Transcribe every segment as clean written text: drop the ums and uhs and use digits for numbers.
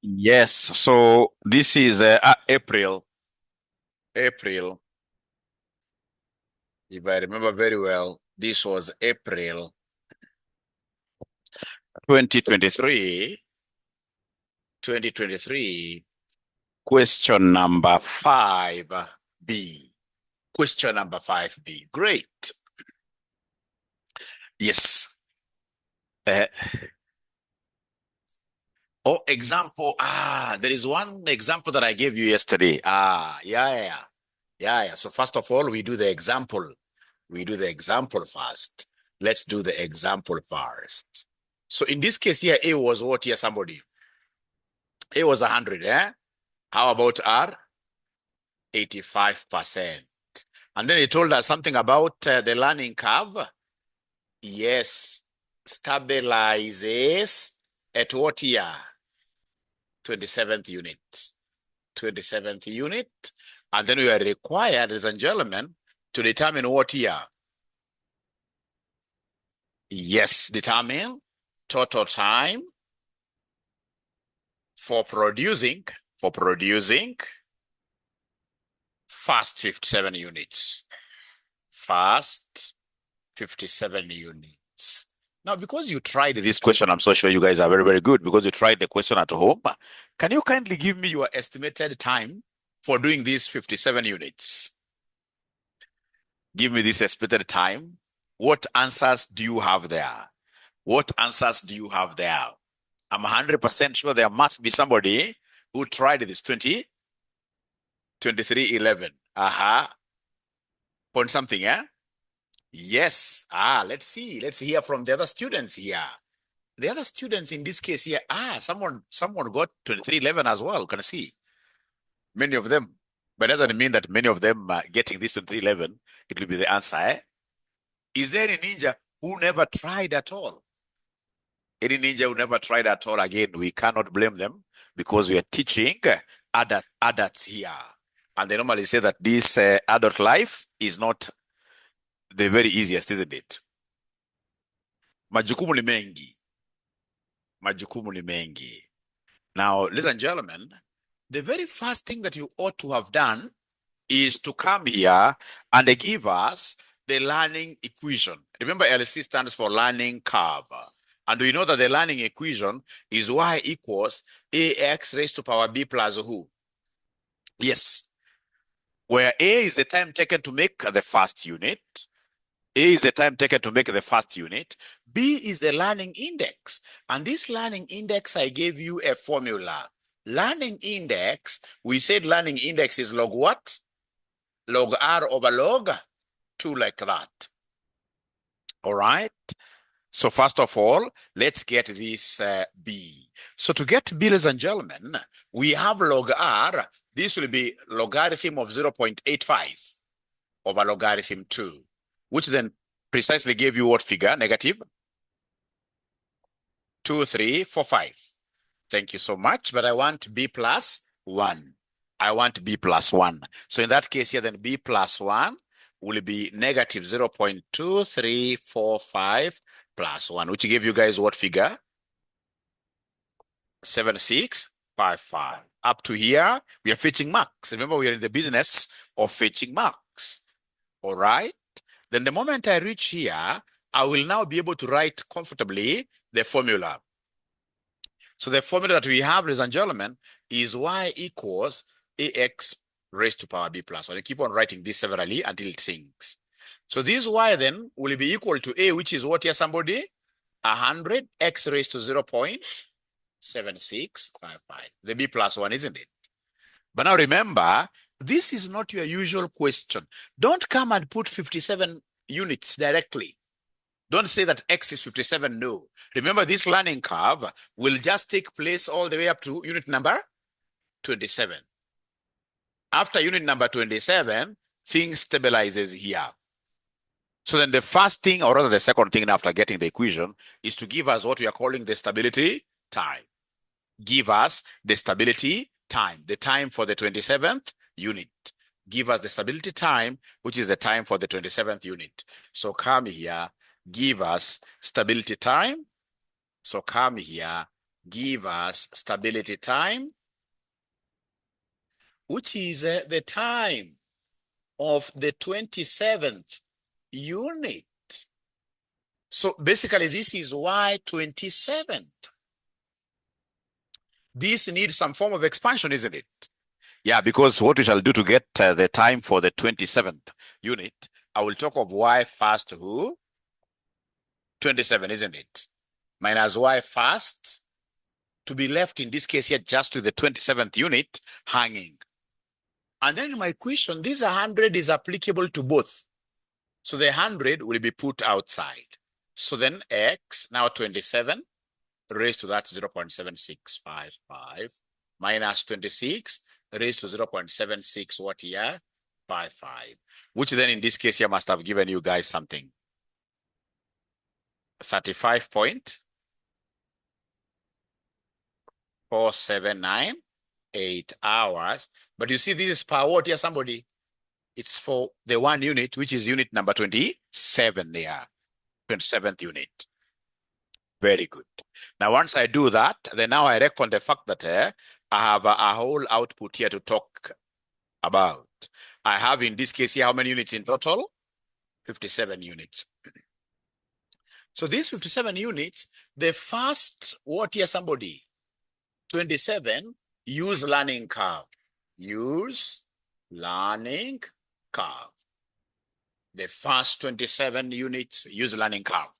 Yes, so this is April. April, if I remember very well, this was April 2023. 2023, question number 5B. Question number 5B. Great. Yes. Oh, example. There is one example that I gave you yesterday. Yeah. So first of all, we do the example. We do the example first. Let's do the example first. So in this case here, A was what here, somebody? A was 100, eh? How about R? 85%. And then he told us something about the learning curve. Yes, stabilizes at what year? 27th unit. 27th unit. And then we are required, ladies and gentlemen, to determine what year? Yes, determine total time for producing first 57 units. First 57 units. Now, because you tried this question, I'm so sure you guys are very, very good because you tried the question at home. Can you kindly give me your estimated time for doing these 57 units? Give me this estimated time. What answers do you have there? What answers do you have there? I'm 100% sure there must be somebody who tried this 2311. Point something, eh? Yes. Let's see. Let's hear from the other students here. The other students in this case here, someone got 2311 as well. Can I see? Many of them. But doesn't mean that many of them getting this 2311, it will be the answer, eh? Is there any ninja who never tried at all? Any ninja who never tried at all, again, we cannot blame them because we are teaching adults here. And they normally say that this adult life is not the very easiest, isn't it? Majukumu ni mengi. Majukumu ni mengi. Now, ladies and gentlemen, the very first thing that you ought to have done is to come here and give us the learning equation. Remember, LC stands for learning curve. And we know that the learning equation is y equals ax raised to power b plus who? Yes. Where A is the time taken to make the first unit. A is the time taken to make the first unit. B is the learning index. And this learning index, I gave you a formula. Learning index, we said learning index is log what? Log R over log 2, like that. All right. So first of all, let's get this B. So to get B, ladies and gentlemen, we have log R. This will be logarithm of 0.85 over logarithm 2, which then precisely gave you what figure? Negative 2345. Thank you so much. But I want B plus 1. I want B plus 1. So in that case here, then B plus 1 will be negative 0.2345 plus 1, which gave you guys what figure? 7655. Up to here, we are fetching marks. Remember, we are in the business of fetching marks. All right. Then the moment I reach here, I will now be able to write comfortably the formula. So the formula that we have, ladies and gentlemen, is y equals ax raised to power b plus 1. I keep on writing this severally until it sinks. So this y then will be equal to a, which is what here, somebody? 100, x raised to 0.7655. The b plus 1, isn't it? But now remember, this is not your usual question. Don't come and put 57 units directly. Don't say that x is 57, no. Remember, this learning curve will just take place all the way up to unit number 27. After unit number 27, things stabilizes here. So then the first thing, or rather the second thing after getting the equation, is to give us what we are calling the stability time. Give us the stability time, the time for the 27th unit. Give us the stability time, which is the time for the 27th unit. So come here, give us stability time. So come here, give us stability time, which is the time of the 27th unit. So basically, this is y27th. This needs some form of expansion, isn't it? Yeah, because what we shall do to get the time for the 27th unit, I will talk of y first who? 27, isn't it? Minus y first, to be left in this case here just with the 27th unit hanging. And then in my question, this 100 is applicable to both. So the 100 will be put outside. So then x, now 27, raised to that 0.7655 minus 26 raised to 0.76 what here? 55. Which then in this case here must have given you guys something. 35.4798 hours. But you see, this is per what here, somebody? It's for the 1 unit, which is unit number 27 there. 27th unit. Very good. Now, once I do that, then now I reckon the fact that I have a whole output here to talk about. I have in this case here, how many units in total? 57 units. So these 57 units, the first, what here, somebody? 27, use learning curve. Use learning curve. The first 27 units, use learning curve.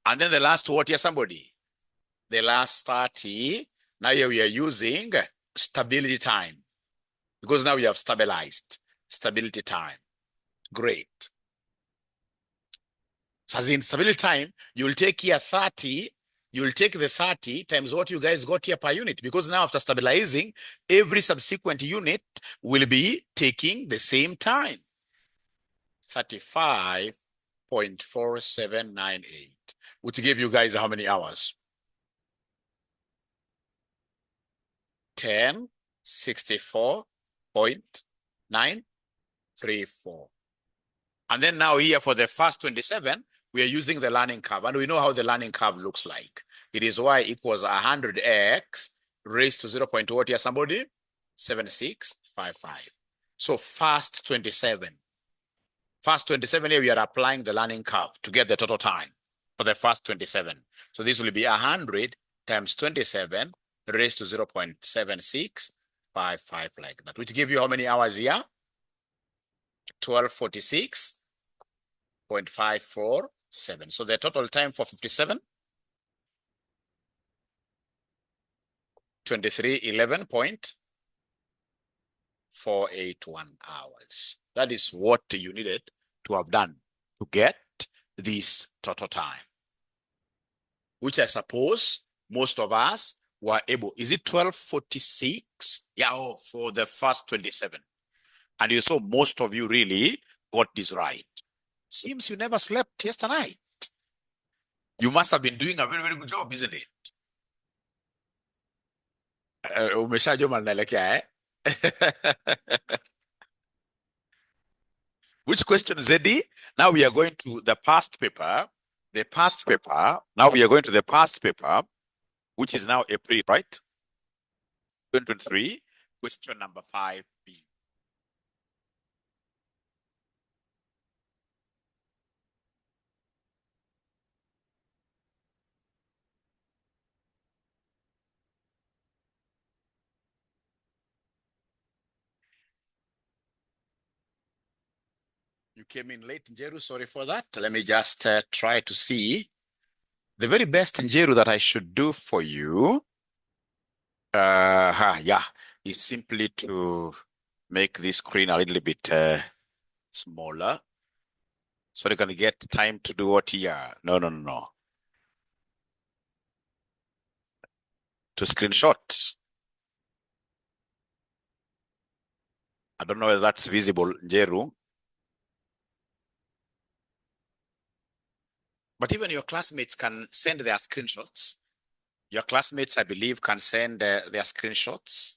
And then the last, what here, somebody? The last 30, now here we are using stability time. Because now we have stabilized stability time. Great. So as in stability time, you'll take here 30, you'll take the 30 times what you guys got here per unit. Because now after stabilizing, every subsequent unit will be taking the same time. 35.4798, which gave you guys how many hours? 1064.934. And then now here for the first 27, we are using the learning curve. And we know how the learning curve looks like. It is y equals 100x raised to 0. What here, somebody? 7655. So first 27. First 27 here, we are applying the learning curve to get the total time for the first 27. So this will be 100 times 27 raised to 0.7655 like that, which give you how many hours here? 1246.547. So the total time for 57, 2311.481 hours. That is what you needed to have done to get this total time, which I suppose most of us were able. Is it 1246? Yeah, for the first 27. And you saw most of you really got this right. Seems you never slept yesterday night. You must have been doing a very, very good job, isn't it? Which question, Zedi? Now we are going to the past paper. The past paper. Now we are going to the past paper, which is now April, right? 2023, question number 5B. You came in late, Njeru. Sorry for that. Let me just try to see the very best, Njeru, that I should do for you. Yeah, is simply to make this screen a little bit smaller so they can get time to do what here. No. To screenshot. I don't know whether that's visible, Njeru. But even your classmates can send their screenshots. Your classmates, I believe, can send their screenshots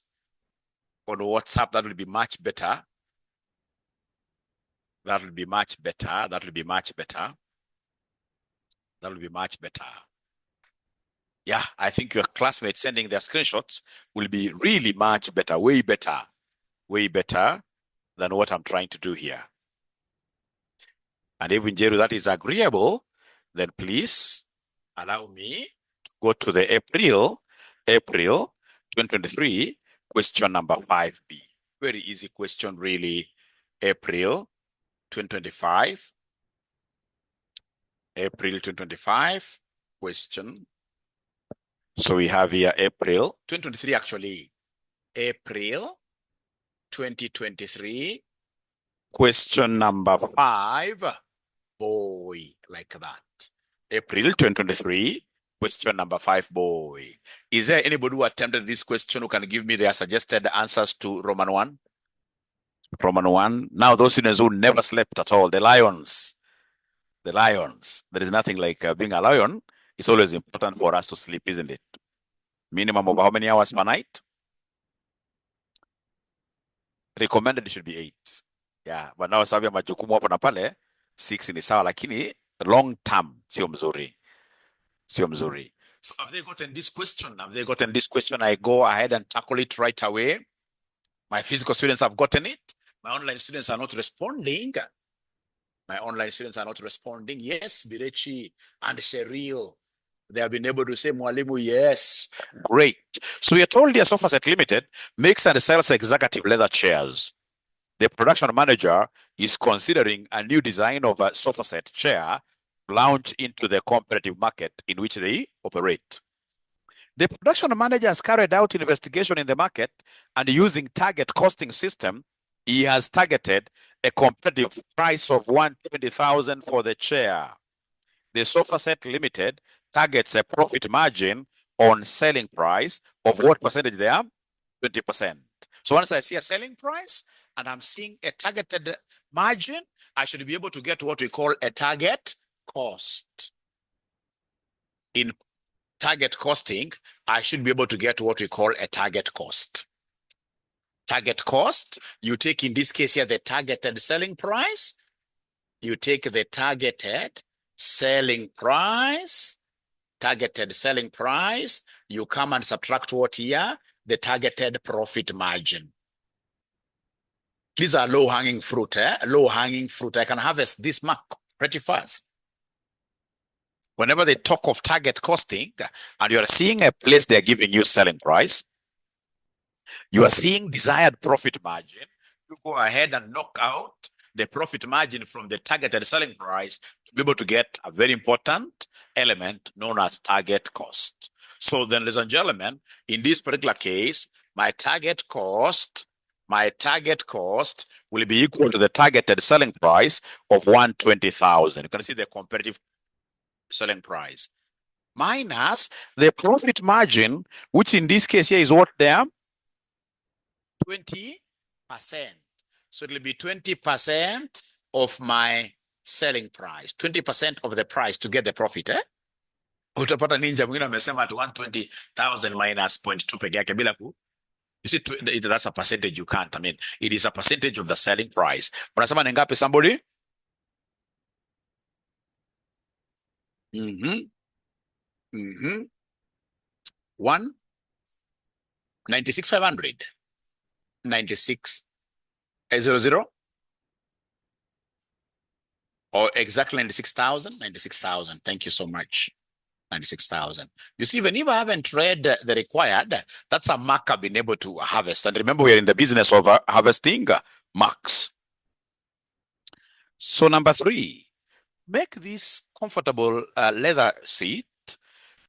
on WhatsApp. That will be much better. That will be much better. That will be much better. That will be much better. Yeah, I think your classmates sending their screenshots will be really much better, way better than what I'm trying to do here. And if Njeru that is agreeable, then please allow me to go to the April 2023 question number 5B. Very easy question, really. April 2025 question. So we have here April 2023, actually. April 2023 question number 5. Boy, like that. April 2023 question number 5. Boy. Is there anybody who attempted this question who can give me their suggested answers to Roman 1? Roman 1. Now, those students who never slept at all, the lions. There is nothing like being a lion. It's always important for us to sleep, isn't it? Minimum of how many hours per night? Recommended should be 8. Yeah, but now sababu ya majukumu hapo na pale 6 ni sawa, lakini long term sio mzuri. So have they gotten this question? I go ahead and tackle it right away. My physical students have gotten it. My online students are not responding. Yes, Birechi and Cheryl, they have been able to say, Mwalimu, yes. Great. So we are told here Sofa Set Limited makes and sells executive leather chairs. The production manager is considering a new design of a sofa set chair launch into the competitive market in which they operate. The production manager has carried out investigation in the market, and using target costing system, he has targeted a competitive price of 120,000 for the chair. The Sofa Set Limited targets a profit margin on selling price of what percentage they are? 20%. So once I see a selling price and I'm seeing a targeted margin, I should be able to get what we call a target cost. In target costing, I should be able to get what we call a target cost. Target cost, you take in this case here the targeted selling price, you take the targeted selling price, you come and subtract what here? The targeted profit margin. These are low-hanging fruit, Low-hanging fruit. I can harvest this mark pretty fast. Whenever they talk of target costing, and you are seeing a place they're giving you selling price, you are seeing desired profit margin, you go ahead and knock out the profit margin from the targeted selling price to be able to get a very important element known as target cost. So then, ladies and gentlemen, in this particular case, my target cost will be equal to the targeted selling price of 120,000. You can see the competitive selling price minus the profit margin, which in this case here is what there? 20%. So it will be 20% of my selling price, 20% of the price to get the profit, Utapata ninja mwingine amesema at 120,000 minus 0.2 peke yake bila ku. You see, that's a percentage you can't. I mean, it is a percentage of the selling price. Unasema ni ngapi somebody? One 96,500. 96,000 or exactly 96,000. 96,000. Thank you so much. 96,000. You see, even if I haven't read the required, that's a mark I've been able to harvest. And remember, we're in the business of harvesting marks. So number 3, make this comfortable leather seat.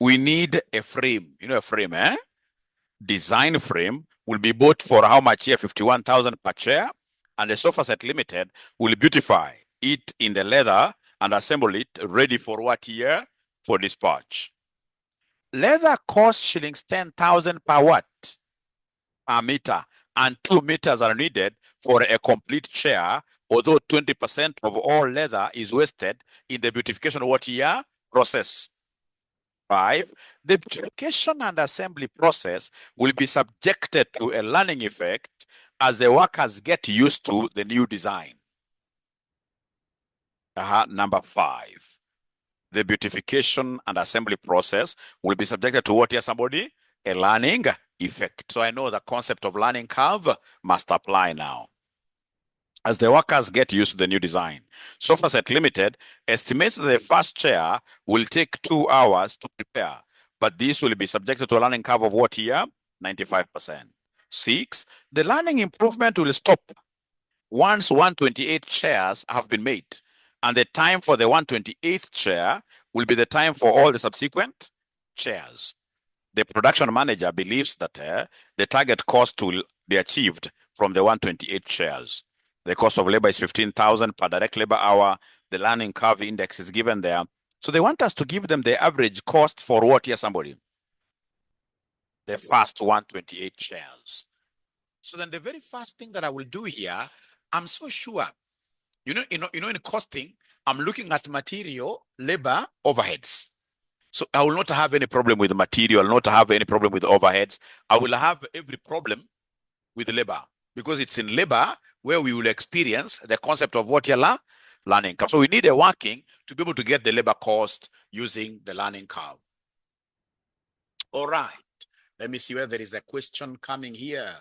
We need a frame. You know a frame, Design frame will be bought for how much here? 51,000 per chair. And the Sofa Set Limited will beautify it in the leather and assemble it ready for what year? For dispatch. Leather costs shillings 10,000 per watt per meter, and 2 meters are needed for a complete chair, although 20% of all leather is wasted in the beautification what year? Process. 5, the beautification and assembly process will be subjected to a learning effect as the workers get used to the new design. Number 5, the beautification and assembly process will be subjected to what here, somebody? A learning effect. So I know the concept of learning curve must apply now. As the workers get used to the new design, SofaSet Limited estimates that the first chair will take 2 hours to prepare, but this will be subjected to a learning curve of what here? 95%. 6, the learning improvement will stop once 128 chairs have been made, and the time for the 128th chair will be the time for all the subsequent chairs. The production manager believes that the target cost will be achieved from the 128 chairs. The cost of labor is 15,000 per direct labor hour. The learning curve index is given there. So they want us to give them the average cost for what here, somebody? The first 128 chairs. So then the very first thing that I will do here, I'm so sure, in costing, I'm looking at material, labor, overheads. So I will not have any problem with material, I will not have any problem with overheads. I will have every problem with labor, because it's in labor where we will experience the concept of what you're learning curve. So we need a working to be able to get the labor cost using the learning curve. All right. Let me see whether there is a question coming here.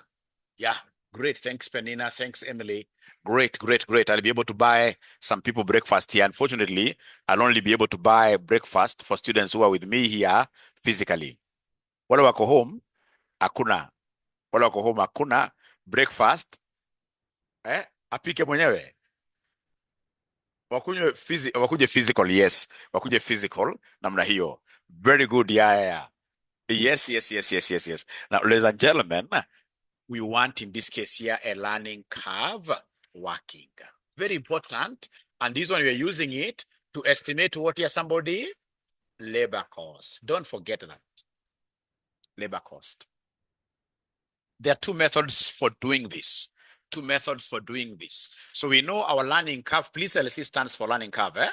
Yeah, great. Thanks, Penina. Thanks, Emily. Great, great, great. I'll be able to buy some people breakfast here. Unfortunately, I'll only be able to buy breakfast for students who are with me here physically. Wale wako home, hakuna. Wale wako home, hakuna breakfast. Apike mwenyewe. Wakuje physical, yes. Wakuje physical, namna hiyo. Very good, yeah. Yes. Now, ladies and gentlemen, we want in this case here a learning curve working. Very important. And this one, we are using it to estimate what here, somebody? Labor cost. Don't forget that. Labor cost. There are 2 methods for doing this. 2 methods for doing this. So we know our learning curve, please LC stands for learning curve.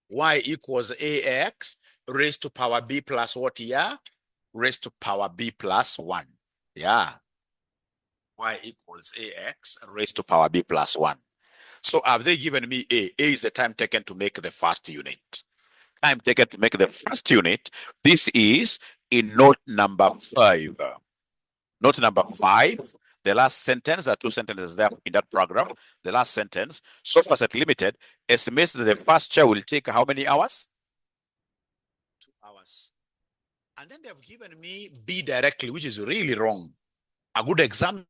Y equals AX raised to power B plus what here? Raised to power B plus 1. Yeah. Y equals AX raised to power B plus 1. So have they given me A? A is the time taken to make the first unit. Time taken to make the first unit. This is in note number 5. Note number 5. The last sentence, there are 2 sentences there in that program. The last sentence, SofaSet Limited estimates that the first chair will take how many hours? 2 hours. And then they have given me B directly, which is really wrong. A good examiner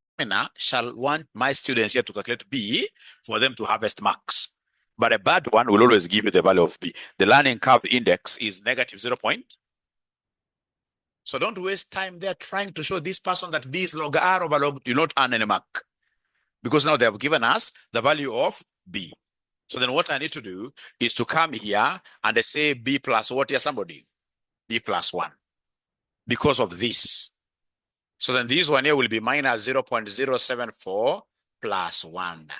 shall want my students here to calculate B for them to harvest marks. But a bad one will always give you the value of B. The learning curve index is negative 0. So don't waste time there trying to show this person that B is log R over log, you not earn any mark. Because now they have given us the value of B. So then what I need to do is to come here and I say B plus what here, somebody? B plus 1. Because of this. So then this one here will be minus 0.074 plus 1.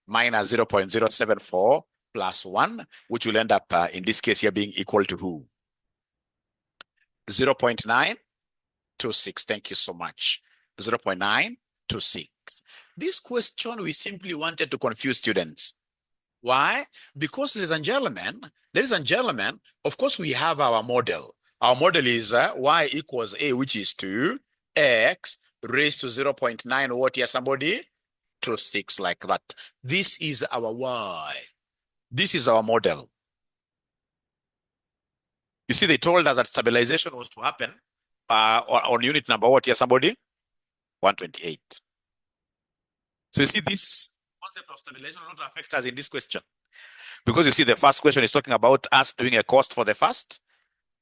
Minus 0.074 plus 1, which will end up, in this case here, being equal to who? 0.926. Thank you so much. 0.926. This question, we simply wanted to confuse students. Why? Because, ladies and gentlemen, of course, we have our model. Our model is y equals A, which is 2, x raised to 0.9, what here, somebody? 26, like that. This is our y. This is our model. You see, they told us that stabilization was to happen on unit number what here, somebody? 128. So you see, this concept of stabilization will not affect us in this question. Because you see, the first question is talking about us doing a cost for the first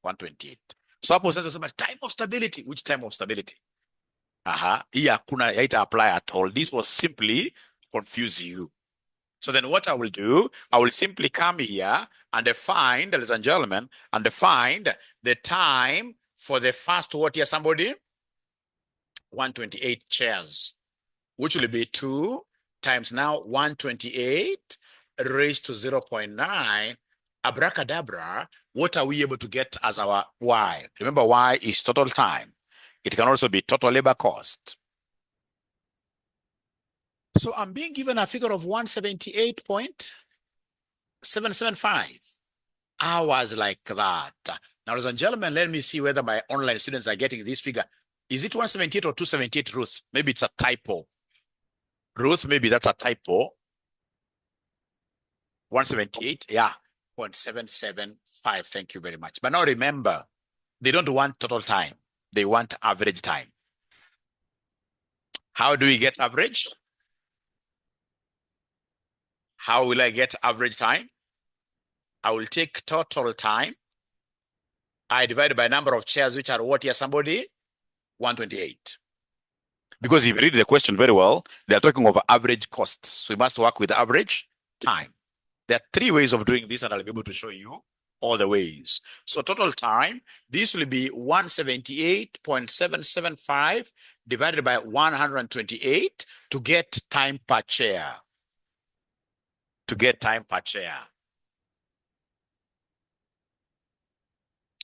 128. So hapo sasa unasema time of stability. Which time of stability? Here kuna haita apply at all. This was simply to confuse you. So then what I will do, I will simply come here and find, ladies and gentlemen, and find the time for the first what here, somebody? 128 chairs, which will be 2 times now 128 raised to 0.9. Abracadabra, what are we able to get as our Y? Remember, Y is total time. It can also be total labor cost. So I'm being given a figure of 178.775. hours like that. Now, ladies and gentlemen, let me see whether my online students are getting this figure. Is it 178 or 278, Ruth? Maybe it's a typo. Ruth, maybe that's a typo. 178, yeah, 0.775. Thank you very much. But now remember, they don't want total time. They want average time. How do we get average? How will I get average time? I will take total time. I divide by number of chairs, which are what here, somebody? 128. Because if you read the question very well, they're talking of average cost. So we must work with average time. There are 3 ways of doing this, and I'll be able to show you all the ways. So total time, this will be 178.775 divided by 128 to get time per chair. To get time per chair.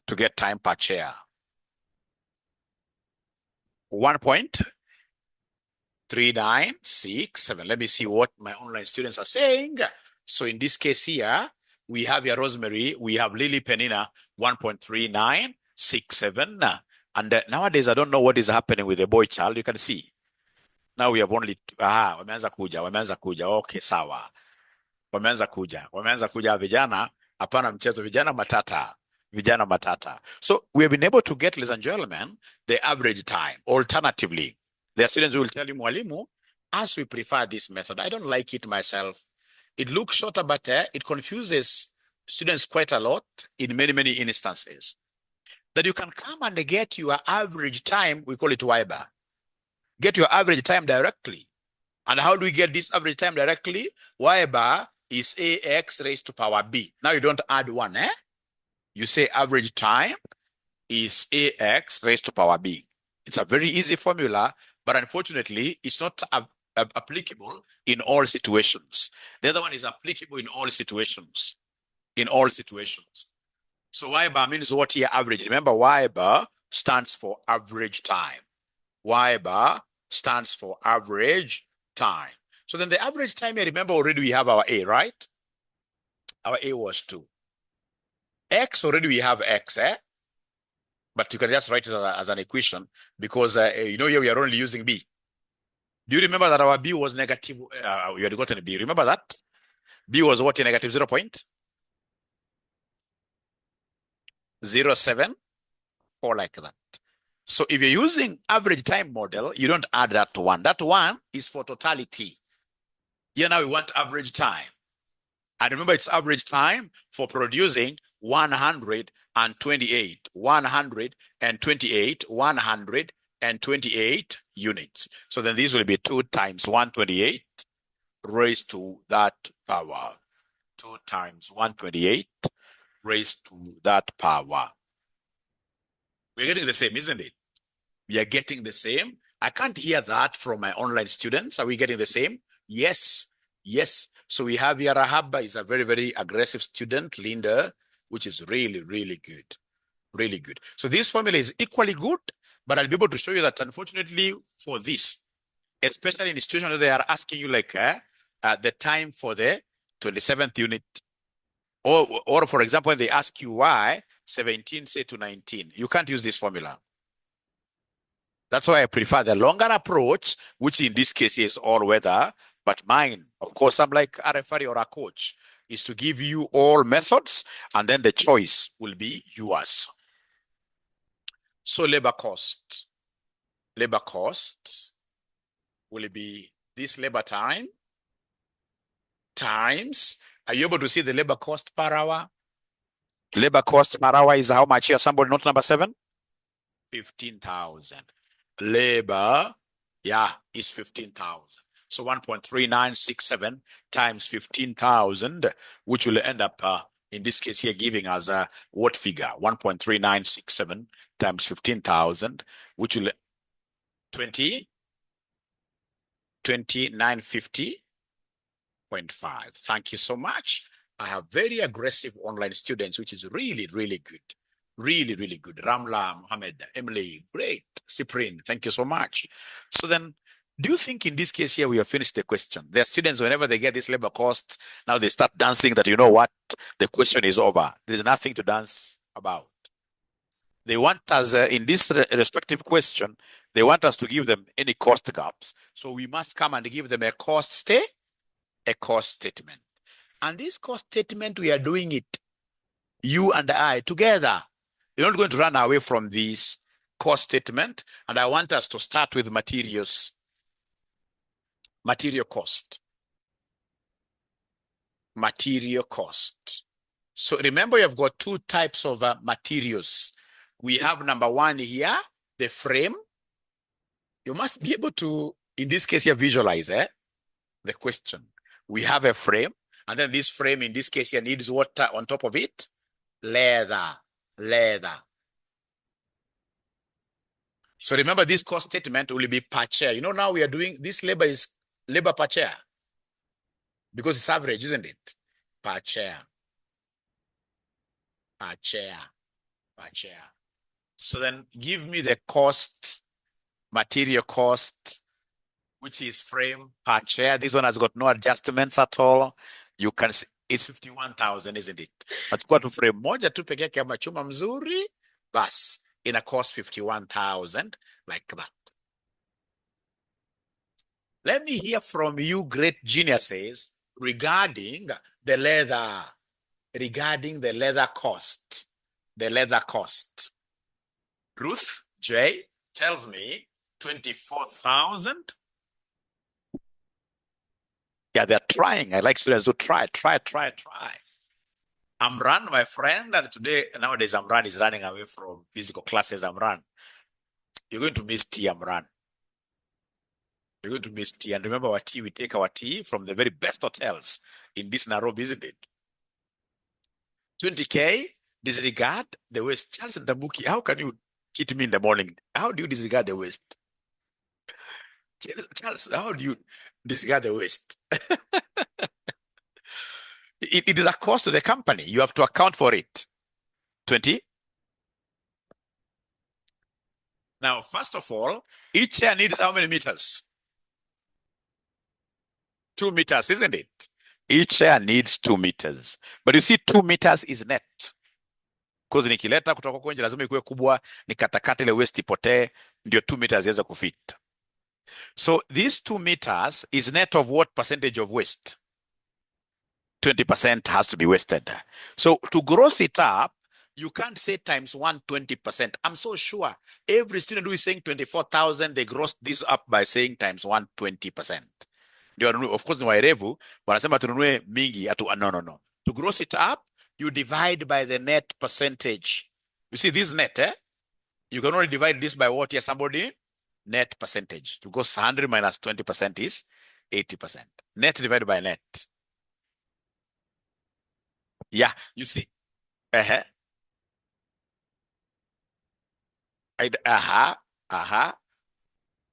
To get time per chair. 1.3967. Let me see what my online students are saying. So in this case here, we have here Rosemary, we have Lily Penina, 1.3967. And nowadays, I don't know what is happening with the boy child. You can see. Now we have only, wameanza kuja. Okay, sawa. Wameanza kuja vijana, hapana mchezo, vijana matata. So we have been able to get, ladies and gentlemen, the average time. Alternatively, there are students who will tell you, Mwalimu, as we prefer this method, I don't like it myself. It looks shorter, but it confuses students quite a lot in many instances. That you can come and get your average time, we call it 𝗀𝗏. Get your average time directly. And how do we get this average time directly? 𝗀𝗏 is AX raised to power B. Now you don't add 1, You say average time is AX raised to power B. It's a very easy formula, but unfortunately, it's not applicable in all situations. The other one is applicable in all situations. In all situations. So 𝗀𝗏 means what here? Average. Remember, 𝗀𝗏 stands for average time. 𝗀𝗏 stands for average time. So then the average time, remember already we have our A, right? Our A was 2. X, already we have X, But you can just write it as an equation because, here we are only using B. Do you remember that our B was negative? You had gotten a B. Remember that? B was what? Negative 0.074, like that. So if you're using average time model, you don't add that to 1. That 1 is for totality. Here now we want average time. And remember, it's average time for producing 128 units. So then this will be 2 times 128 raised to that power. 2 times 128 raised to that power. We're getting the same, isn't it? We are getting the same. I can't hear that from my online students. Are we getting the same? Yes. So we have here Rahab is a very aggressive student, Linda, which is really good. Really good. So this formula is equally good, but I'll be able to show you that unfortunately for this, especially in the situation where they are asking you like the time for the 27th unit, or for example, when they ask you why 17 say to 19, you can't use this formula. That's why I prefer the longer approach, which in this case is all weather, but mine, of course, I'm like a referee or a coach, is to give you all methods, and then the choice will be yours. So labor cost will be this labor time times, are you able to see the labor cost per hour? Labor cost per hour is how much here? Somebody note number 7? 15,000. Labor, is 15,000. So 1.3967 times 15,000, which will end up, in this case here, giving us what figure? 1.3967 times 15,000, which will 2950.5. Thank you so much. I have very aggressive online students, which is really good. Really good. Ramla, Mohammed, Emily, great. Cyprian, thank you so much. So then, do you think in this case here we have finished the question? There are students, whenever they get this labor cost, now they start dancing that, you know what, the question is over. There's nothing to dance about. They want us, in this respective question, they want us to give them any cost gaps. So we must come and give them a cost statement. And this cost statement, we are doing it, you and I, together. You're not going to run away from this cost statement. And I want us to start with materials. Material cost. Material cost. So remember, you've got two types of materials. We have number one here, the frame. You must be able to, in this case here, visualize the question. We have a frame, and then this frame, in this case here, needs what on top of it? Leather. So remember, this cost statement will be per chair. You know, now we are doing, this labor is labor per chair. Because it's average, isn't it? Per chair. Per chair. Per chair. So then give me the cost, material cost, which is frame per chair. This one has got no adjustments at all. You can see it's 51,000, isn't it? Nachukua tu frame moja tu peke yake ya machuma mzuri, bas, ina cost 51,000, like that. Let me hear from you, great geniuses, regarding the leather. Regarding the leather cost. The leather cost. Ruth J tells me 24,000. Yeah, they're trying. I like students to try. Amran, my friend, and today, nowadays, Amran is running away from physical classes. Amran, you're going to miss tea, Amran. You're going to miss tea. And remember our tea, we take our tea from the very best hotels in this Nairobi, isn't it? 20K, disregard the waste. Charles and Tabuki, how can you cheat me in the morning? How do you disregard the waste? Charles, how do you disregard the waste? It is a cost to the company. You have to account for it. 20. Now, first of all, each chair needs how many meters? 2 meters, isn't it? Each chair needs 2 meters. But you see, 2 meters is net. Because nikileta kutoka kwa nje lazima ikuwe kubwa, nikatakata ile waste ipotee, ndio 2 meters iweze kufit. So these 2 meters is net of what percentage of waste? 20% has to be wasted. So to gross it up, you can't say times 120%. I'm so sure every student who is saying 24,000, they gross this up by saying times 120%. Of course, ni waerevu, wanasema tununue mingi, no. To gross it up, you divide by the net percentage. You see this net, you can only divide this by what here, somebody? Net percentage. Because 100 minus 20% is 80%. Net divided by net. Yeah, you see.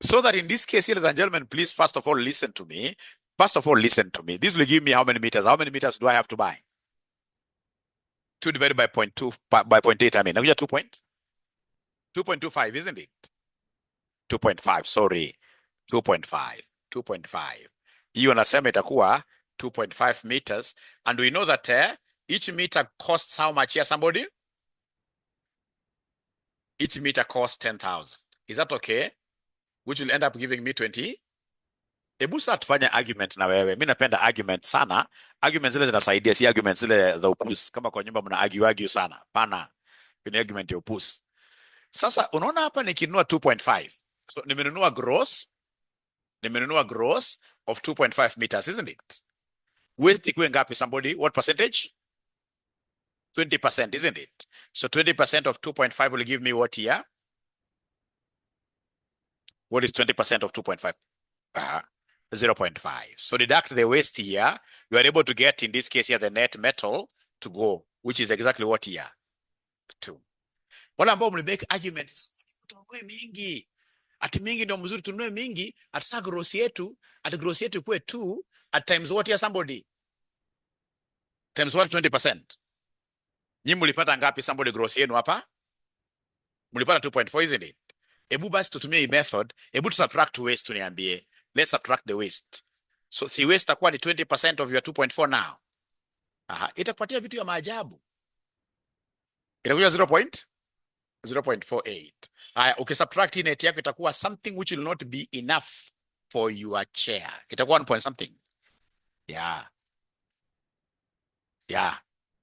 So that in this case, ladies and gentlemen, please, first of all, listen to me. This will give me how many meters? How many meters do I have to buy? 2 divided by 0.2, by 0.8, I mean. Now you have 2.25, isn't it? 2.5, sorry. 2.5. Hiyo anasema itakuwa 2.5 meters. And we know that each meter costs how much here, somebody? Each meter costs 10,000. Is that okay? Which will end up giving me 20. Ebu sasa tufanye argument na wewe. Mimi napenda argument sana. Argument zile zinasaidia, si argument zile za upuzi. Kama kwa nyumba mna argue sana. Pana. Kwenye argument ya upuzi. Sasa unaona hapa nikinunua 2.5. So nimenunua gross of 2.5 meters, isn't it? Waste ikuwe ngapi, somebody? What percentage? 20%, isn't it? So 20% of 2.5 will give me what here? What is 20% of 2.5? 0.5. So deduct the waste here. You are able to get, in this case here, the net metal to go, which is exactly what here? 2. Wala ambao mlimake argument, tununue mingi. Ati mingi ndio mzuri, tununue mingi. Ati saa gross yetu kuwe 2 at times what here, somebody? Times what? 20%. Nyi mulipata ngapi, somebody, gross yenu hapa? Mulipata 2.4, isn't it? Ebu basi tutumie hii method. Ebu to subtract waste, tuniambie. Let's subtract the waste. So the waste takuwa ni 20% of your 2.4 now. itakupatia vitu ya maajabu. Itakuja 0.48. Haya, ukisubtract net yako itakuwa something which will not be enough for your chair. Itakuwa 1 point something. Yeah.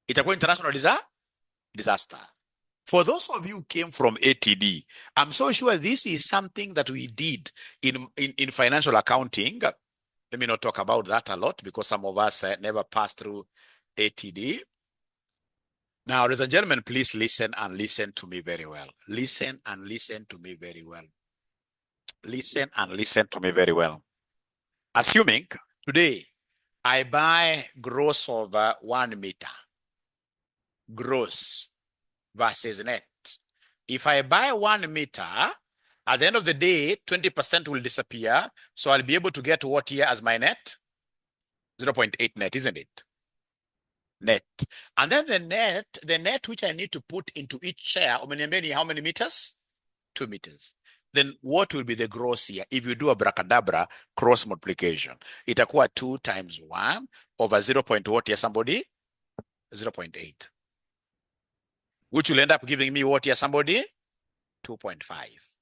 Itakuwa international disaster. For those of you who came from ATD, I'm so sure this is something that we did in financial accounting. Let me not talk about that a lot because some of us never passed through ATD. Now, ladies and gentlemen, please listen and listen to me very well. Listen and listen to me very well. Listen and listen to me very well. Assuming today I buy gross of 1 meter, gross versus net. If I buy 1 meter, at the end of the day, 20% will disappear. So I'll be able to get what here as my net? 0.8 net, isn't it? Net. And then the net which I need to put into each share, how many meters? 2 meters. Then what will be the gross here? If you do a bracadabra cross multiplication, itakuwa 2 times 1 over 0. What here, somebody? 0.8. Which will end up giving me what here, somebody? 2.5.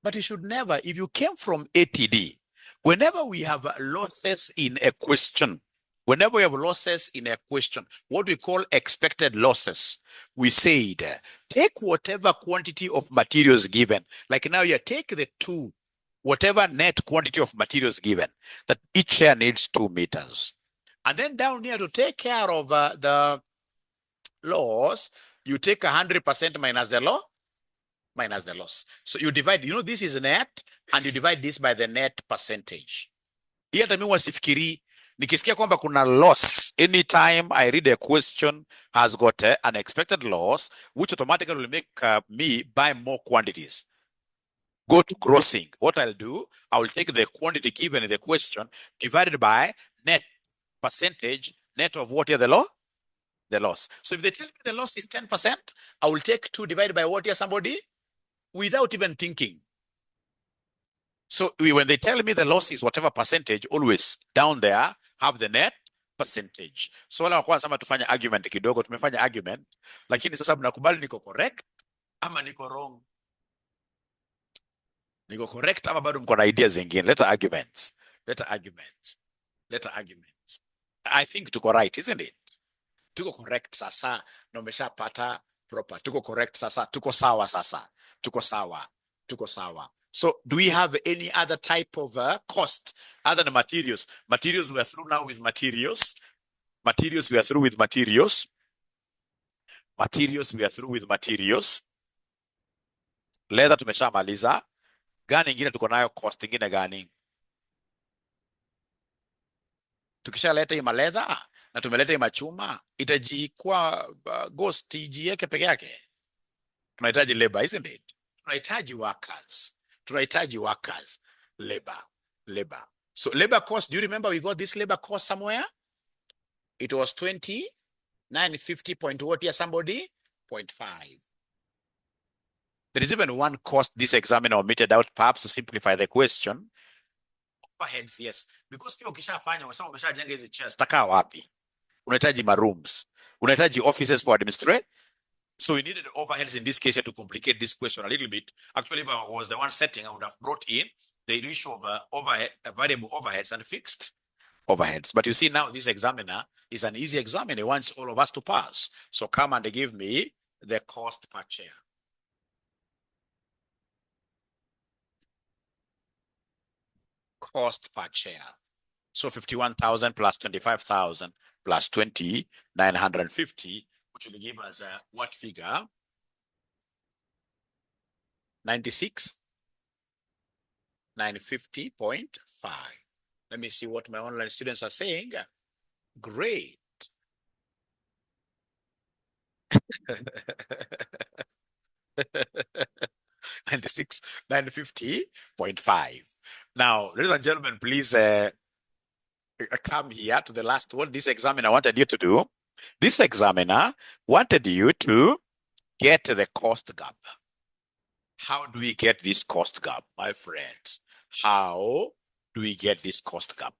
But you should never, if you came from ATD, whenever we have losses in a question, what we call expected losses, we said, take whatever quantity of materials given. Like now you take the 2, whatever net quantity of materials given, that each share needs 2 meters. And then down here to take care of the loss, you take 100% minus the loss. So you divide, this is net, and you divide this by the net percentage. Here hata mimi wasifikiri nikisikia kwamba kuna loss, anytime I read a question has got an expected loss, which automatically will make me buy more quantities. Go to grossing. What I'll do, I will take the quantity given in the question divided by net percentage, net of what here the loss. So if they tell me the loss is 10%, I will take 2 divided by what here, somebody? Without even thinking. So when they tell me the loss is whatever percentage, always down there have the net percentage. So wala kwanza sama tufanya argument kidogo, tumefanya argument, lakini sasa mnakubali niko correct ama niko wrong? Niko correct ama bado mko na ideas zingine? Let arguments. I think tuko right, isn't it? Tuko correct sasa, na umeshapata proper. Tuko correct sasa, tuko sawa sasa. Tuko sawa. So do we have any other type of cost other than materials? Materials, we are through now with materials. We are through with materials. Leather tumeshamaliza. Gani ingine tuko nayo? Cost ingine gani? Tukishaleta ima leather na tumeleta ima chuma, itajikuwa ghost ijieke peke yake. Tunahitaji labor, isn't it? Tunahitaji workers. Labor. So labor cost, do you remember we got this labor cost somewhere? It was 20,950 point what here, somebody? 0.5. There is even one cost this examiner omitted out, perhaps to simplify the question. Overheads, yes. Because pia ukishafanya wasema umeshajenga hizi chairs, takaa wapi? Unahitaji ma rooms. Unahitaji offices for administration. So we needed overheads in this case to complicate this question a little bit. Actually, if I was the one setting, I would have brought in the issue of variable overheads and fixed overheads. But you see now this examiner is an easy examiner. He wants all of us to pass. So come and give me the cost per chair. Cost per chair. So 51,000 plus 25,000 plus 20,950, which will give us what figure? 96,950.5. Let me see what my online students are saying. Great. $96,950.5. Now, ladies and gentlemen, please come here to the last one. This examiner wanted you to do. This examiner wanted you to get the cost gap. How do we get this cost gap, my friends? How do we get this cost gap?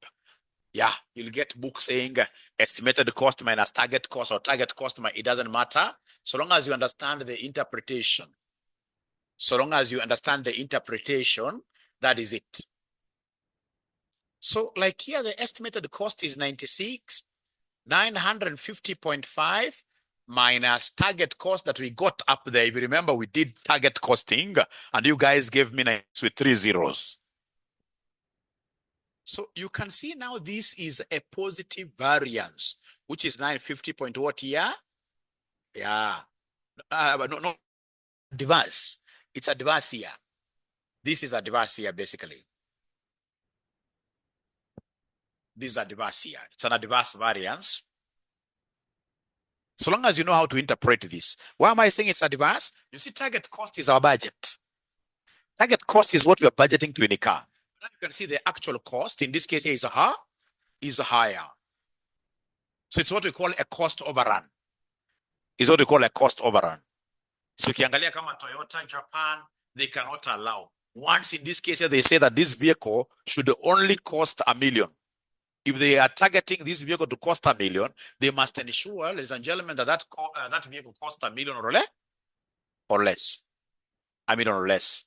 Yeah, you'll get book saying estimated cost minus target cost or target cost, it doesn't matter. So long as you understand the interpretation. So long as you understand the interpretation, that is it. So like here, the estimated cost is 96,950.5 minus target cost that we got up there. If you remember, we did target costing and you guys gave me with 3 zeros. So you can see now this is a positive variance, which is 950 point what here? Yeah. No, adverse. It's adverse here. This is adverse here, basically. This is adverse here. It's an adverse variance. So long as you know how to interpret this. Why am I saying it's adverse? You see, target cost is our budget. Target cost is what we are budgeting to incur. Now you can see the actual cost, in this case here, is higher. So it's what we call a cost overrun. It's what we call a cost overrun. So ukiangalia kama Toyota, Japan, they cannot allow. Once in this case, they say that this vehicle should only cost $1 million. If they are targeting this vehicle to cost $1 million, they must ensure, ladies and gentlemen, that that vehicle costs $1 million or less. $1 million or less.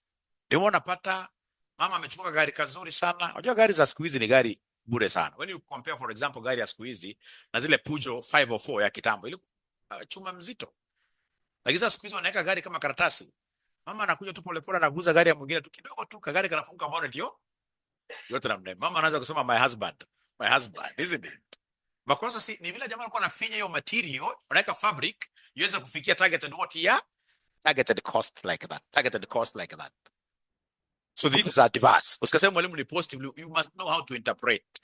Ndio unapata mama amechukua gari kazuri sana. Unajua gari za siku hizi ni gari bure sana. When you compare, for example, gari ya siku hizi na zile Peugeot 504 ya kitambo, ile chuma mzito. Lakini sasa siku hizi wanaweka gari kama karatasi. Mama anakuja tu polepole anaguza gari ya mwingine tu kidogo tu, gari kanafunga bonnet yote namna. Mama anaanza kusema my husband, isn't it? Makosa si ni vile jamaa alikuwa anafinya hiyo material, anaweka fabric, iweze kufikia targeted what here? Targeted cost like that. So this is adverse. Usikasema mwalimu ni positive, you must know how to interpret.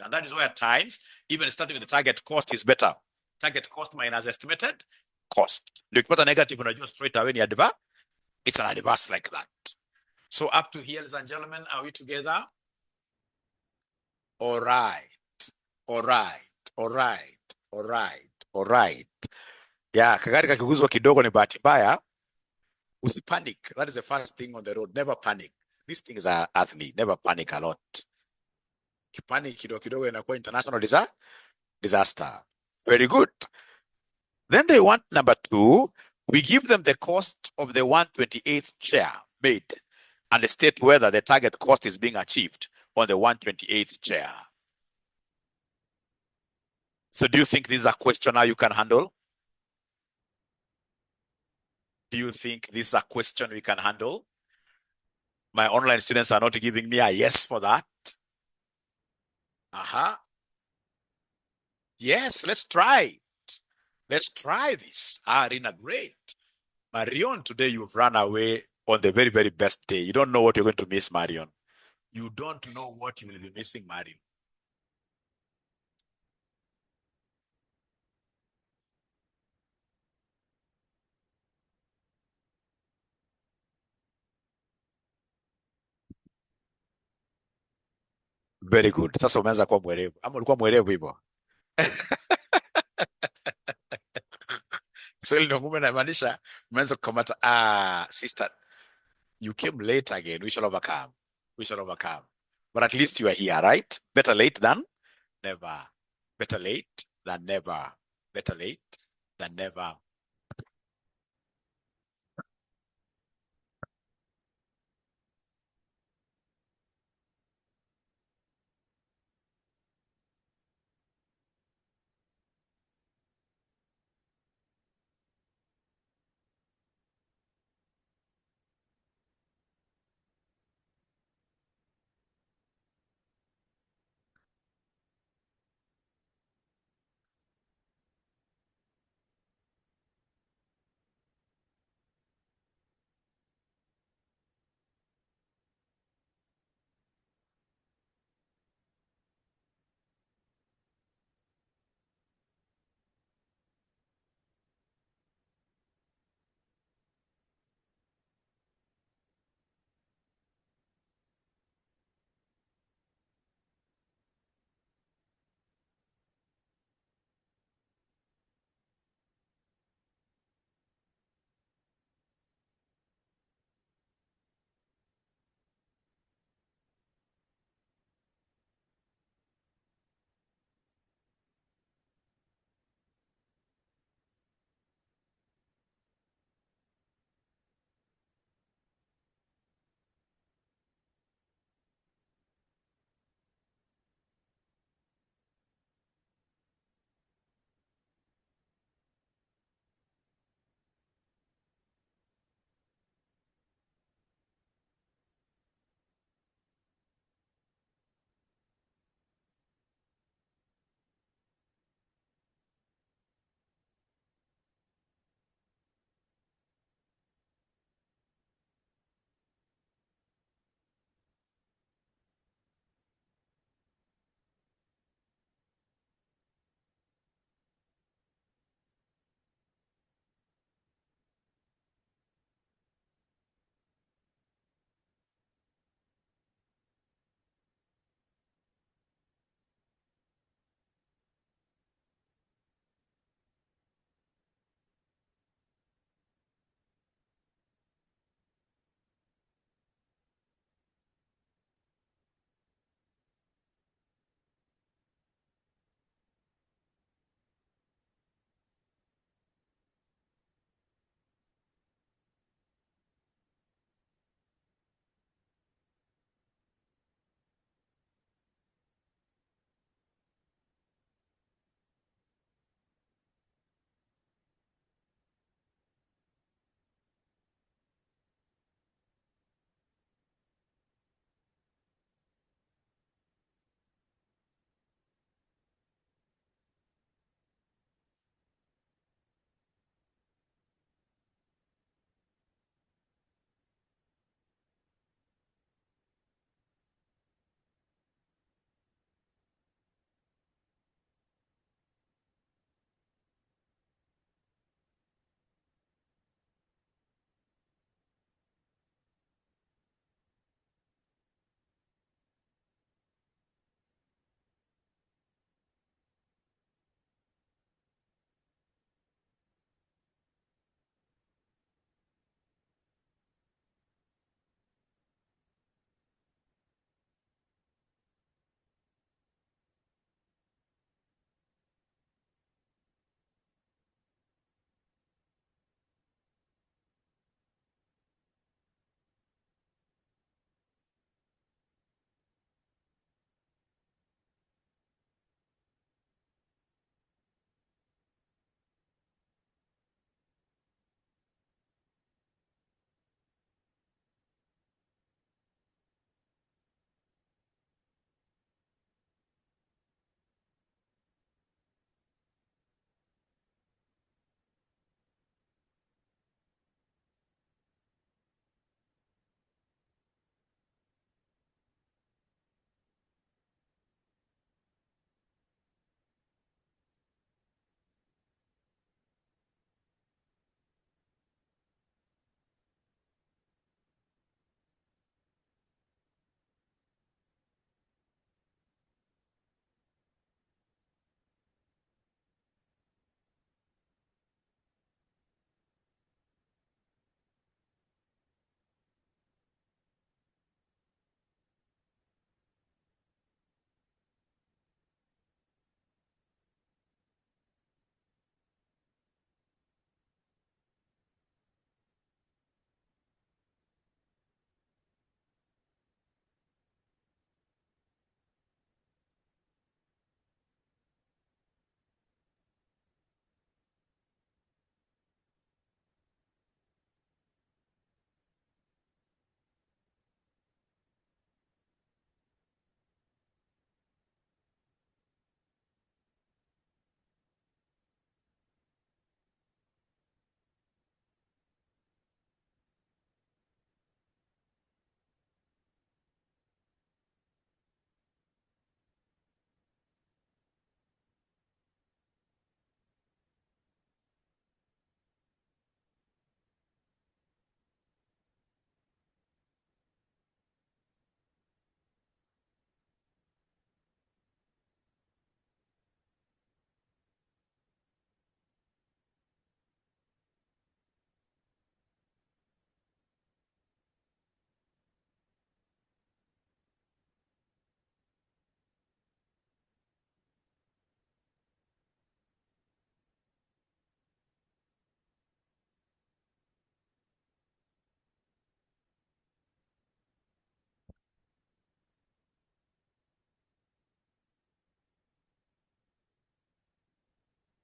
And that is why at times, even starting with the target cost is better. Target cost minus estimated cost. Ndio ukipata negative unajua straight away ni adverse. It's an adverse like that. So up to here, ladies and gentlemen, are we together? All right. Yeah, kagari kakiguzwa kidogo ni bahati mbaya. Usipanic. That is the first thing on the road. Never panic. These things are earthly. Never panic a lot. Kipanic kidogo inakuwa international disaster. Very good. Then they want number 2. We give them the cost of the 128th chair made and state whether the target cost is being achieved on the 128th chair. So do you think this is a question now you can handle? Do you think this is a question we can handle? My online students are not giving me a yes for that. Yes, let's try it. Let's try this. Rina, great. Marion, today you've run away on the very, very best day. You don't know what you're going to miss, Marion. You don't know what you will be missing, Marion. Very good. Sasa umeanza kuwa mwerevu. Ama ulikuwa mwerevu hivyo? So ile ndio ngume inamaanisha umeanza kukamata sister, you came late again. We shall overcome. But at least you are here, right? Better late than never. Better late than never.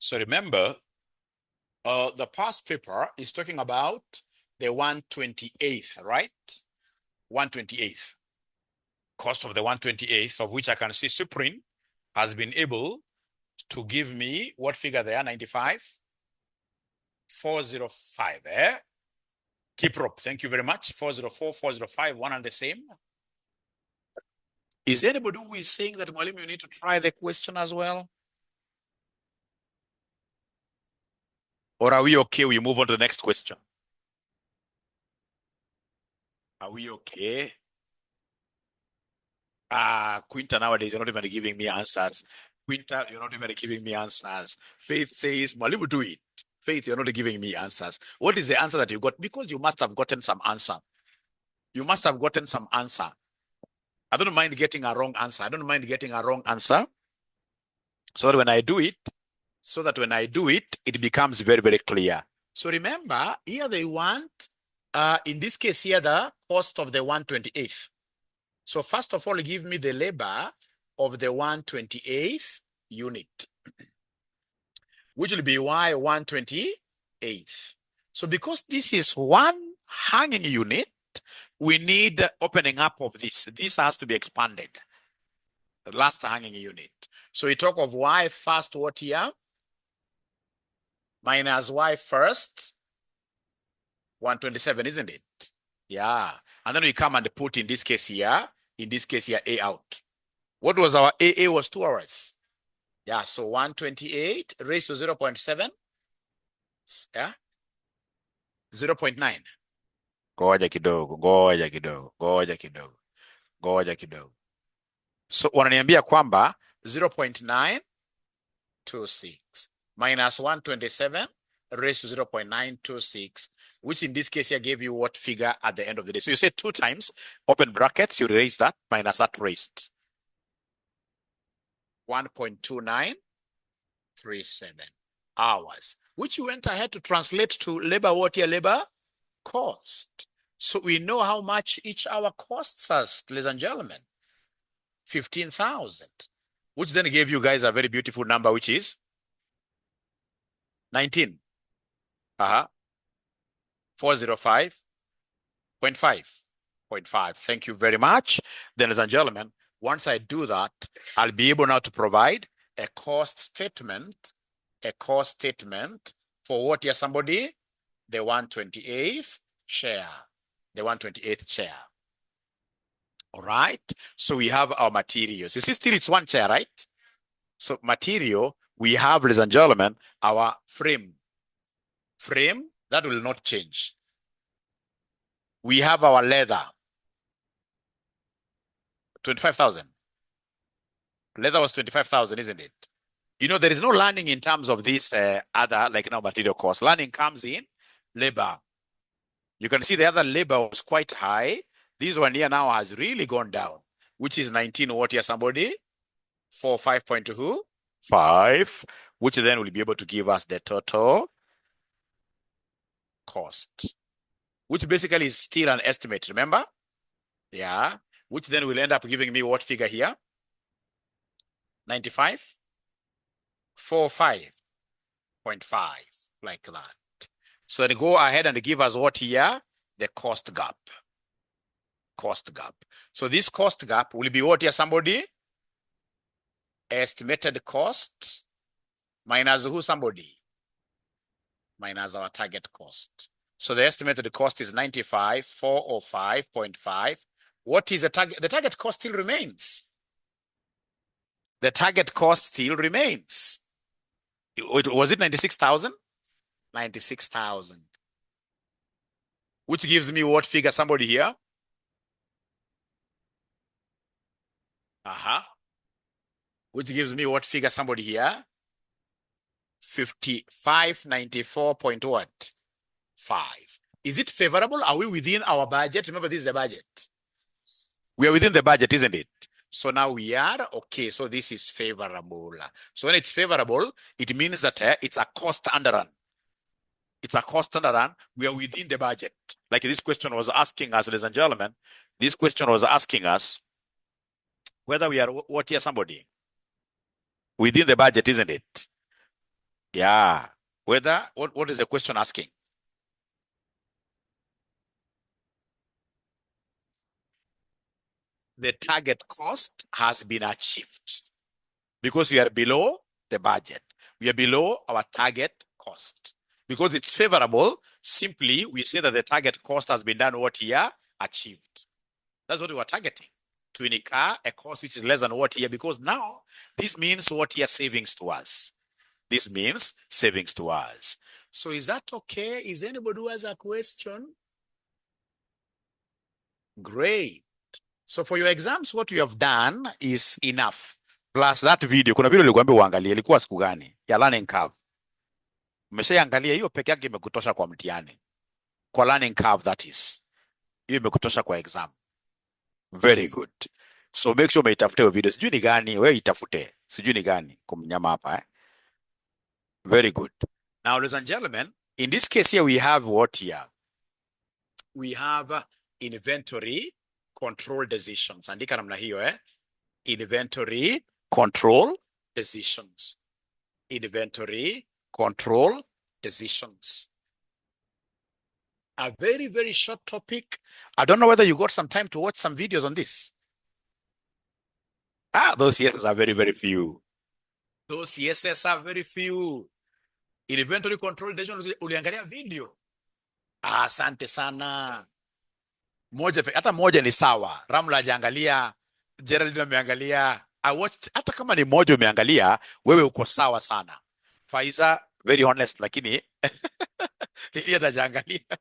So remember, the past paper is talking about the 1/28th, right? 1/28th. Cost of the 1/28th, of which I can see Supreme has been able to give me what figure there? 95,405. Keep rope. Thank you very much. 404, 405, one and the same. Is anybody who is saying that, Mwalimu, you need to try the question as well? Or are we okay? We move on to the next question. Are we okay? Quinta, nowadays, you're not even giving me answers. Quinta, you're not even giving me answers. Faith says, Mwalimu, do it. Faith, you're not giving me answers. What is the answer that you got? Because you must have gotten some answer. You must have gotten some answer. I don't mind getting a wrong answer. I don't mind getting a wrong answer. So that when I do it, it becomes very, very clear. So remember, here they want, in this case here, the cost of the 1/28th. So first of all, give me the labor of the 1/28th unit, which will be Y 1/28th. So because this is one hanging unit, we need opening up of this. This has to be expanded. The last hanging unit. So we talk of Y first, what here? Minus Y first, 127, isn't it? Yeah. And then we come and put in this case here, A out. What was our AA was 2 hours. Yeah, so 128 raised to 0.7. Yeah. 0.9. Ngoja kidogo. So wananiambia kwamba 0.926 minus 127 raised to 0.926, which in this case here gave you what figure at the end of the day. So you say 2 times, open brackets, you raise that, minus that raised. 1.2937 hours, which you went ahead to translate to labor what here? Labor cost. So we know how much each hour costs us, ladies and gentlemen. 15,000, which then gave you guys a very beautiful number, which is 19. 405.5. Thank you very much. Then, ladies and gentlemen, once I do that, I'll be able now to provide a cost statement for what here, somebody? The 1/28th share. The 1/28th share. All right. So we have our materials. You see, still it's 1 chair, right? So material, we have, ladies and gentlemen, our frame. Frame, that will not change. We have our leather. 25,000. Leather was 25,000, isn't it? You know, there is no learning in terms of this other, like now, material cost. Learning comes in labor. You can see the other labor was quite high. This one here now has really gone down, which is 19 what here, somebody? 45.5, which then will be able to give us the total cost, which basically is still an estimate, remember? Yeah, which then will end up giving me what figure here? 95,45.5, like that. So then go ahead and give us what here? The cost gap. So this cost gap will be what here, somebody? Estimated cost minus who, somebody? Minus our target cost. So the estimated cost is 95,405.5. What is the target? The target cost still remains. The target cost still remains. Was it 96,000? 96,000. Which gives me what figure, somebody here? Which gives me what figure, somebody here? 5594.5. Is it favorable? Are we within our budget? Remember, this is the budget. We are within the budget, isn't it? So now we are okay. So this is favorable. So when it's favorable, it means that it's a cost underrun. It's a cost underrun. We are within the budget. Like this question was asking us, ladies and gentlemen, this question was asking us whether we are what here, somebody? Within the budget, isn't it? Yeah. Whether, what is the question asking? The target cost has been achieved because we are below the budget. We are below our target cost. Because it's favorable, simply we say that the target cost has been done what year achieved. That's what we were targeting. To incur a cost which is less than what year, because now this means what year savings to us. This means savings to us. So is that okay? Is anybody who has a question? Great. So for your exams, what you have done is enough. Plus that video, kuna video nilikwambia uangalie, ilikuwa siku gani? Ya learning curve. Umeshaangalia hiyo peke yake imekutosha kwa mtihani. Kwa learning curve that is. Hiyo imekutosha kwa exam. Very good. So make sure umeitafuta hiyo video. Sijui ni gani, wewe itafute. Sijui ni gani kumnyama hapa Very good. Now, ladies and gentlemen, in this case here we have what here? We have inventory control decisions. Andika namna hiyo Inventory control decisions. Inventory control decisions. A very, very short topic. I don't know whether you got some time to watch some videos on this. Those yeses are very, very few. Those yeses are very few. Inventory control decisions, uliangalia video. Asante sana. Hata moja ni sawa. Ramla hajaangalia, Geraldine ameangalia. I watched, hata kama ni moja umeangalia, wewe uko sawa sana. Faiza, very honest, lakini Lilia hajaangalia.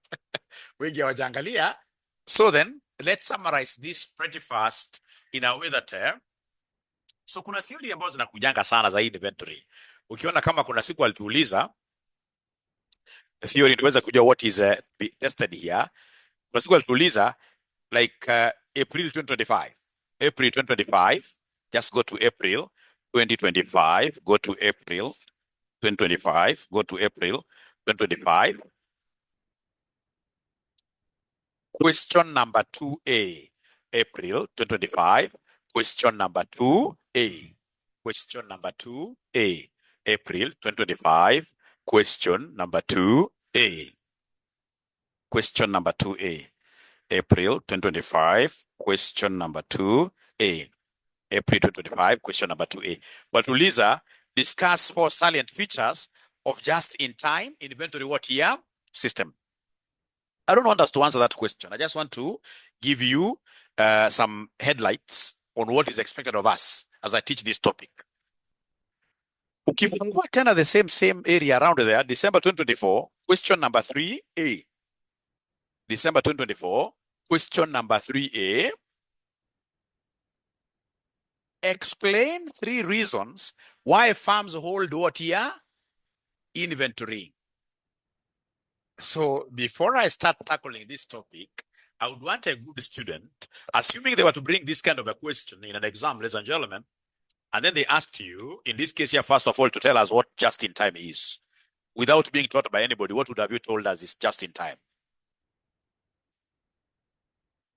Wengi hawajaangalia. So then, let's summarize this pretty fast in a way that so kuna theory ambazo zinakujanga sana za inventory. Ukiona kama kuna siku alituuliza theory tuweza kujua what is tested here. Kuna siku alituuliza like April 2025. April 2025, just go to April 2025, go to April 2025, go to April 2025. Question number 2A, April 2025. Question number 2A. Question number 2A, April 2025. Question number 2A. Question number 2A, April 2025. Question number 2A. April 2025. Question number 2A. Watuliza, discuss 4 salient features of just-in-time inventory what year system. I don't want us to answer that question. I just want to give you some headlights on what is expected of us as I teach this topic. Ukifungua tena the same area around there, December 2024, question number 3A. December 2024, question number 3A. Explain 3 reasons why firms hold what year inventory. So before I start tackling this topic, I would want a good student, assuming they were to bring this kind of a question in an exam, ladies and gentlemen, and then they asked you, in this case here, first of all, to tell us what just-in-time is. Without being taught by anybody, what would have you told us is just-in-time?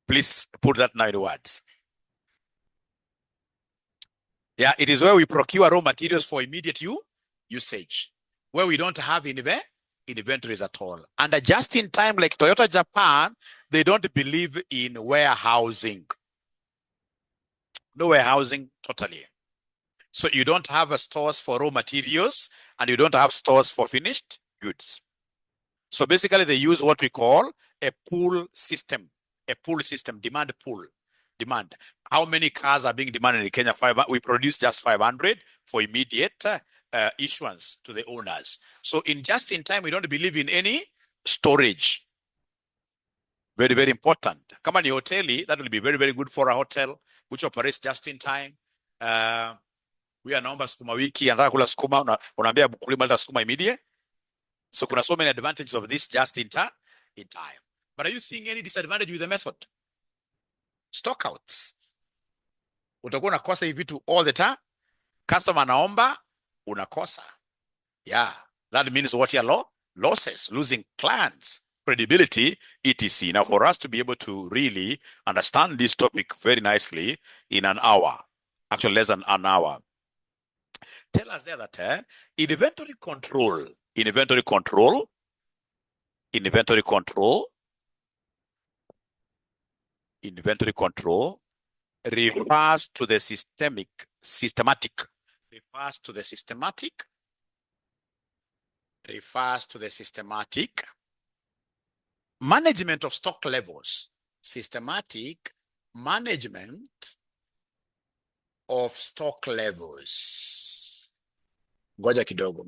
Please put that now in words. Yeah, it is where we procure raw materials for immediate usage, where we don't have inventories at all. And just-in-time, like Toyota Japan, they don't believe in warehousing. No warehousing, totally. So you don't have stores for raw materials and you don't have stores for finished goods. So basically they use what we call a pull system. A pull system, demand pull. Demand. How many cars are being demanded in Kenya? We produce just 500 for immediate issuance to the owners. So in just-in-time, we don't believe in any storage. Very, very important. Kama ni hoteli, that will be very, very good for a hotel which operates just-in-time. We are naomba sukuma wiki, anataka kula sukuma, unaambia mkulima leta sukuma immediate. So kuna so many advantages of this just-in-time. But are you seeing any disadvantage with the method? Stockouts. Utakuwa unakosa hivi vitu all the time. Customer anaomba, unakosa. Yeah, that means what your losses, losing clients, credibility, etc. Now, for us to be able to really understand this topic very nicely in an hour, actually less than an hour, tell us there that inventory control refers to the systematic management of stock levels. Systematic management of stock levels. Ngoja kidogo.